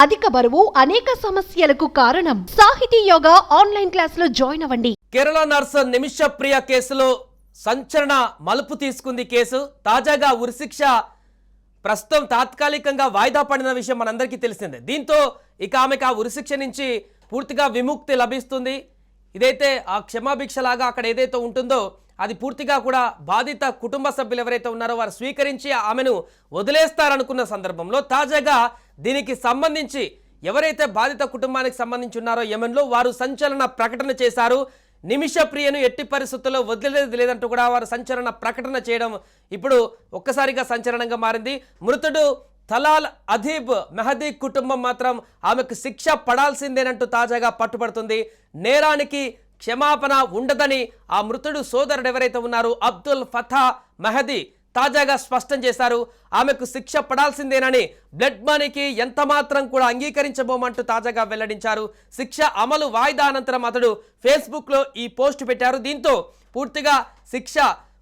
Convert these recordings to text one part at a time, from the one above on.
అధిక బరువు అనేక సమస్యలకు కారణం. సాహితీ యోగా ఆన్లైన్ క్లాసులో జాయిన్ అవ్వండి. కేరళ నర్సు నిమిషప్రియ కేసులో సంచలన మలుపు తీసుకుంది కేసు. తాజాగా ఉరిశిక్ష ప్రస్తుతం తాత్కాలికంగా వాయిదా పడిన విషయం మనందరికీ తెలిసిందే. దీంతో ఇక ఆమెకు ఆ ఉరిశిక్ష నుంచి పూర్తిగా విముక్తి లభిస్తుంది. ఇదైతే ఆ క్షమాభిక్షలాగా అక్కడ ఏదైతే ఉంటుందో అది పూర్తిగా కూడా బాధిత కుటుంబ సభ్యులు ఎవరైతే ఉన్నారో వారు స్వీకరించి ఆమెను వదిలేస్తారనుకున్న సందర్భంలో తాజాగా దీనికి సంబంధించి ఎవరైతే బాధిత కుటుంబానికి సంబంధించి ఉన్నారో యెమెన్లో వారు సంచలన ప్రకటన చేశారు. నిమిషప్రియను ఎట్టి పరిస్థితుల్లో వదిలేది లేదంటూ కూడా వారు సంచలన ప్రకటన చేయడం ఇప్పుడు ఒక్కసారిగా సంచలనంగా మారింది. మృతుడు తలాల్ అదీబ్ మెహదీ కుటుంబం మాత్రం ఆమెకు శిక్ష పడాల్సిందేనంటూ తాజాగా పట్టుబడుతుంది. నేరానికి క్షమాపణ ఉండదని ఆ మృతుడు సోదరుడు ఎవరైతే ఉన్నారో అబ్దుల్ ఫతా మెహదీ తాజాగా స్పష్టం చేశారు. ఆమెకు శిక్ష పడాల్సిందేనని బ్లడ్ మనీకి ఎంత మాత్రం కూడా అంగీకరించబోమంటూ తాజాగా వెల్లడించారు. శిక్ష అమలు వాయిదా అనంతరం అతడు ఫేస్బుక్లో ఈ పోస్ట్ పెట్టారు. దీంతో పూర్తిగా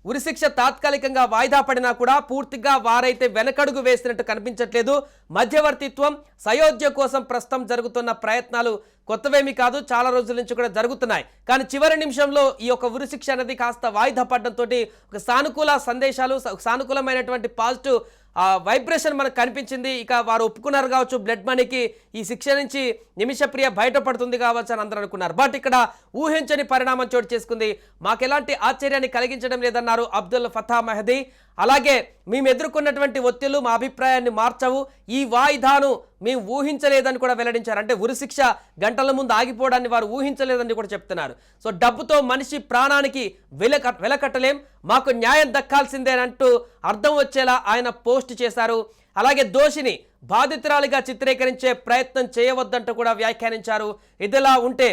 ఉరిశిక్ష తాత్కాలికంగా వాయిదా పడినా కూడా పూర్తిగా వారైతే వెనకడుగు వేసినట్టు కనిపించట్లేదు. మధ్యవర్తిత్వం సయోధ్య కోసం ప్రస్తుతం జరుగుతున్న ప్రయత్నాలు కొత్తవేమీ కాదు, చాలా రోజుల నుంచి కూడా జరుగుతున్నాయి. కానీ చివరి నిమిషంలో ఈ యొక్క ఉరిశిక్ష అనేది కాస్త వాయిదా పడడంతో ఒక సానుకూల సందేశాలు, సానుకూలమైనటువంటి పాజిటివ్ వైబ్రేషన్ మనకు కనిపించింది. ఇక వారు ఒప్పుకున్నారు కావచ్చు, బ్లడ్ మనీకి ఈ శిక్ష నుంచి నిమిషప్రియ బయటపడుతుంది కావచ్చు అని అందరూ అనుకున్నారు. బట్ ఇక్కడ ఊహించని పరిణామం చోటు చేసుకుంది. మాకు ఎలాంటి ఆశ్చర్యాన్ని కలిగించడం లేదన్నారు అబ్దుల్ ఫతా మెహదీ. అలాగే మేము ఎదుర్కొన్నటువంటి ఒత్తిళ్లు మా అభిప్రాయాన్ని మార్చవు, ఈ వాయిదాను మేము ఊహించలేదని కూడా వెల్లడించారు. అంటే ఉరిశిక్ష గంటల ముందు ఆగిపోవడాన్ని వారు ఊహించలేదని కూడా చెప్తున్నారు. సో డబ్బుతో మనిషి ప్రాణానికి వెలకట్టలేం, మాకు న్యాయం దక్కాల్సిందేనంటూ అర్థం వచ్చేలా ఆయన పోస్ట్ చేశారు. అలాగే దోషిని బాధితురాలిగా చిత్రీకరించే ప్రయత్నం చేయవద్దంటూ కూడా వ్యాఖ్యానించారు. ఇదిలా ఉంటే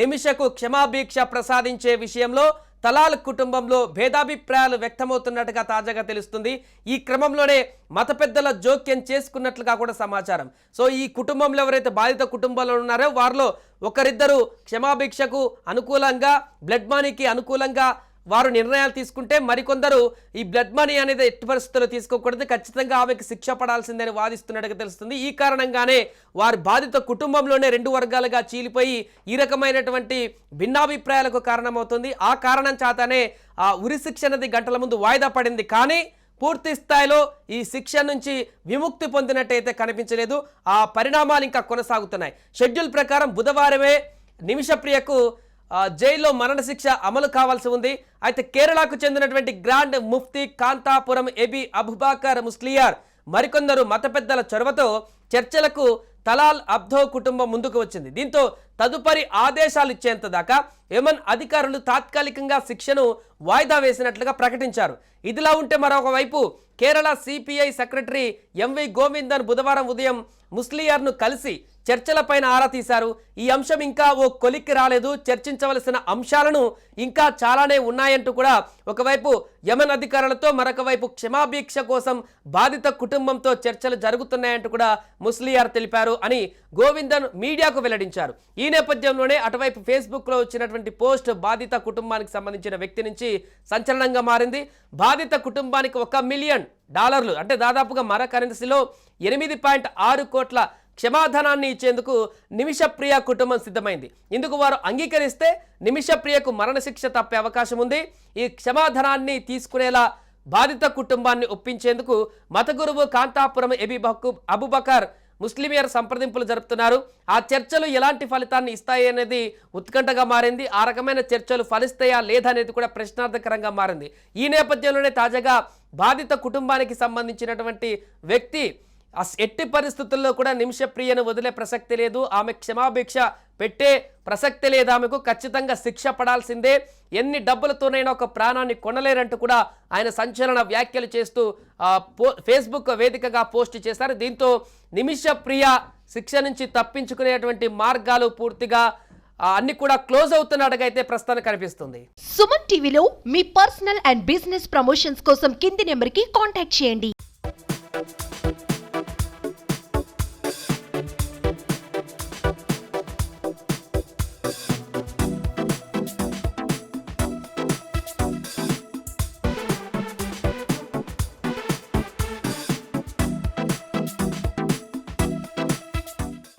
నిమిషకు క్షమాభిక్ష ప్రసాదించే విషయంలో తలాల్ కుటుంబంలో భేదాభిప్రాయాలు వ్యక్తమవుతున్నట్టుగా తాజాగా తెలుస్తుంది. ఈ క్రమంలోనే మత పెద్దల జోక్యం చేసుకున్నట్లుగా కూడా సమాచారం. సో ఈ కుటుంబంలో ఎవరైతే బాధిత కుటుంబంలో ఉన్నారో వారిలో ఒకరిద్దరు క్షమాభిక్షకు అనుకూలంగా, బ్లడ్ మనీకి అనుకూలంగా వారు నిర్ణయాలు తీసుకుంటే మరికొందరు ఈ బ్లడ్ మనీ అనేది ఎట్టి పరిస్థితుల్లో తీసుకోకూడదు, ఖచ్చితంగా ఆమెకు శిక్ష పడాల్సిందని వాదిస్తున్నట్టుగా తెలుస్తుంది. ఈ కారణంగానే వారి బాధిత కుటుంబంలోనే రెండు వర్గాలుగా చీలిపోయి ఈ రకమైనటువంటి భిన్నాభిప్రాయాలకు కారణమవుతుంది. ఆ కారణం చేతనే ఆ ఉరిశిక్ష అనేది గంటల ముందు వాయిదా పడింది. కానీ పూర్తి స్థాయిలో ఈ శిక్ష నుంచి విముక్తి పొందినట్టయితే కనిపించలేదు. ఆ పరిణామాలు ఇంకా కొనసాగుతున్నాయి. షెడ్యూల్ ప్రకారం బుధవారమే నిమిషప్రియకు జైల్లో మరణశిక్ష అమలు కావాల్సి ఉంది. అయితే కేరళకు చెందినటువంటి గ్రాండ్ ముఫ్తీ కాంతాపురం ఎబి అబుబకర్ ముస్లియార్ మరికొందరు మత పెద్దల చొరవతో చర్చలకు తలాల్ అబ్దో కుటుంబం ముందుకు వచ్చింది. దీంతో తదుపరి ఆదేశాలు ఇచ్చేంత దాకా యెమెన్ అధికారులు తాత్కాలికంగా శిక్షను వాయిదా వేసినట్లుగా ప్రకటించారు. ఇదిలా ఉంటే మరొక వైపు Kerala CPI secretary MV Govindan బుధవారం ఉదయం ముస్లియార్ను కలిసి చర్చలపైన ఆరా తీశారు. ఈ అంశం ఇంకా ఓ కొలిక్కి రాలేదు, చర్చించవలసిన అంశాలను ఇంకా చాలానే ఉన్నాయంటూ కూడా ఒకవైపు యెమెన్ అధికారులతో మరొక వైపు క్షమాభిక్ష కోసం బాధిత కుటుంబంతో చర్చలు జరుగుతున్నాయంటూ కూడా ముస్లియార్ తెలిపారు అని గోవిందన్ మీడియాకు వెల్లడించారు. ఈ నేపథ్యంలోనే అటువైపు ఫేస్బుక్లో వచ్చినటువంటి పోస్ట్ బాధిత కుటుంబానికి సంబంధించిన వ్యక్తి నుంచి సంచలనంగా మారింది. బాధిత కుటుంబానికి $1 మిలియన్ అంటే దాదాపుగా మర కరెన్సీలో 8.6 కోట్ల క్షమాధనాన్ని ఇచ్చేందుకు నిమిషప్రియ కుటుంబం సిద్ధమైంది. ఇందుకు వారు అంగీకరిస్తే నిమిషప్రియకు మరణశిక్ష తప్పే అవకాశం ఉంది. ఈ క్షమాధనాన్ని తీసుకునేలా బాధిత కుటుంబాన్ని ఒప్పించేందుకు మత గురువు కాంతాపురం ఎబి అబుబకర్ ముస్లిమియర్ సంప్రదింపులు జరుపుతున్నారు. ఆ చర్చలు ఎలాంటి ఫలితాన్ని ఇస్తాయి అనేది ఉత్కంఠగా మారింది. ఆ రకమైన చర్చలు ఫలిస్తాయా లేదా అనేది కూడా ప్రశ్నార్థకరంగా మారింది. ఈ నేపథ్యంలోనే తాజాగా బాధిత కుటుంబానికి సంబంధించినటువంటి వ్యక్తి ఎట్టి పరిస్థితుల్లో కూడా నిమిషప్రియను వదిలే ప్రసక్తి లేదు, ఆమె క్షమాభిక్ష పెట్టే ప్రసక్తి లేదు, ఆమెకు ఖచ్చితంగా శిక్ష పడాల్సిందే, ఎన్ని డబ్బులతోనైనా ఒక ప్రాణాన్ని కొనలేరంటూ కూడా ఆయన సంచలన వ్యాఖ్యలు చేస్తూ ఫేస్బుక్ వేదికగా పోస్ట్ చేశారు. దీంతో నిమిషప్రియ శిక్ష నుంచి తప్పించుకునేటువంటి మార్గాలు పూర్తిగా అన్ని కూడా క్లోజ్ అవుతున్నట్టుగా అయితే ప్రస్తుతానికి కనిపిస్తుంది. సుమన్ టీవీలో మీ పర్సనల్ అండ్ బిజినెస్ ప్రమోషన్స్ కోసం కింది నెంబర్కి కాంటాక్ట్ చేయండి.